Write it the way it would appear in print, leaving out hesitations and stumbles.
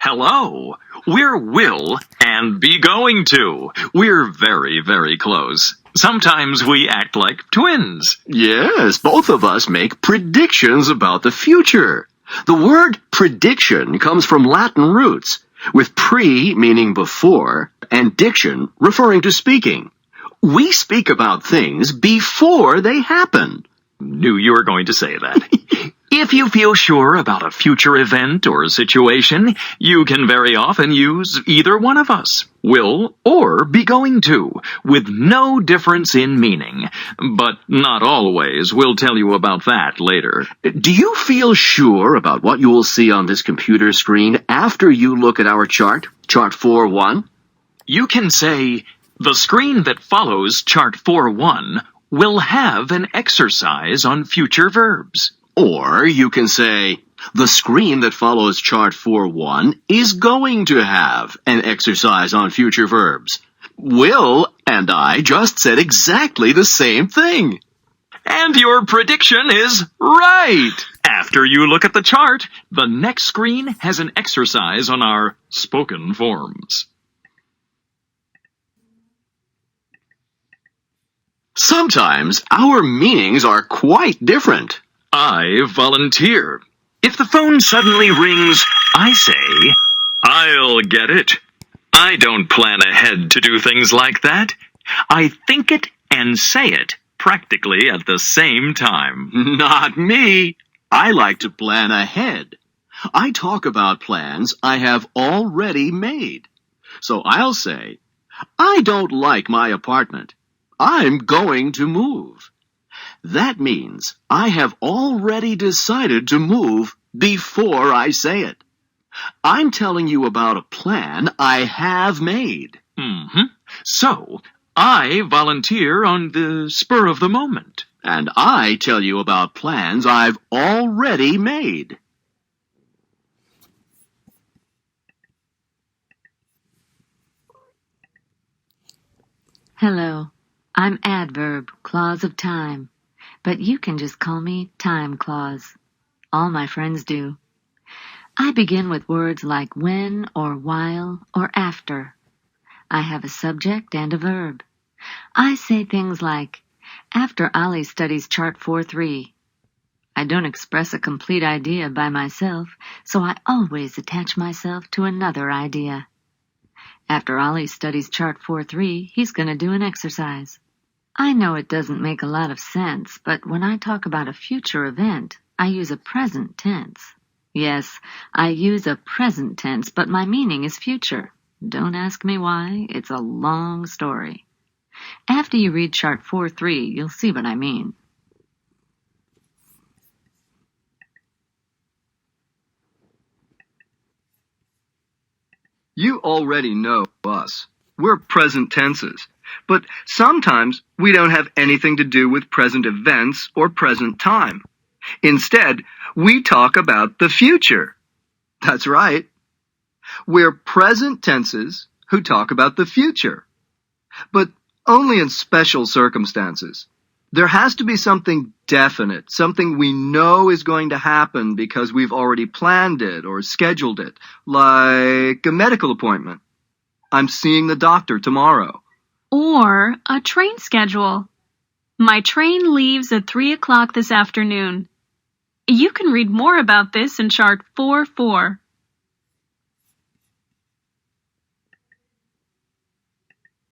Hello. We're will and be going to. We're very, very close. Sometimes we act like twins. Yes, both of us make predictions about the future. The word prediction comes from Latin roots, with pre meaning before, and diction referring to speaking. We speak about things before they happen. Knew you were going to say that. If you feel sure about a future event or situation, you can very often use either one of us, will or be going to, with no difference in meaning. But not always. We'll tell you about that later. Do you feel sure about what you will see on this computer screen after you look at our chart, Chart 4.1? You can say, the screen that follows Chart 4.1 will have an exercise on future verbs. Or you can say, the screen that follows Chart 4.1 is going to have an exercise on future verbs. Will and I just said exactly the same thing. And your prediction is right! After you look at the chart, the next screen has an exercise on our spoken forms. Sometimes our meanings are quite different. I volunteer. If the phone suddenly rings, I say, I'll get it. I don't plan ahead to do things like that. I think it and say it practically at the same time. Not me. I like to plan ahead. I talk about plans I have already made. So I'll say, I don't like my apartment. I'm going to move. That means I have already decided to move before I say it. I'm telling you about a plan I have made. So, I volunteer on the spur of the moment. And I tell you about plans I've already made. Hello, I'm adverb, clause of time. But you can just call me time clause. All my friends do. I begin with words like when or while or after. I have a subject and a verb. I say things like, after Ali studies chart 4.3. I don't express a complete idea by myself, so I always attach myself to another idea. After Ali studies chart 4.3, he's going to do an exercise. I know it doesn't make a lot of sense, but when I talk about a future event, I use a present tense. Yes, I use a present tense, but my meaning is future. Don't ask me why. It's a long story. After you read chart 4.3, you'll see what I mean. You already know us. We're present tenses. But sometimes we don't have anything to do with present events or present time. Instead, we talk about the future. That's right. We're present tenses who talk about the future. But only in special circumstances. There has to be something definite, something we know is going to happen because we've already planned it or scheduled it, like a medical appointment. I'm seeing the doctor tomorrow. Or a train schedule. My train leaves at 3 o'clock this afternoon. You can read more about this in chart 4.4.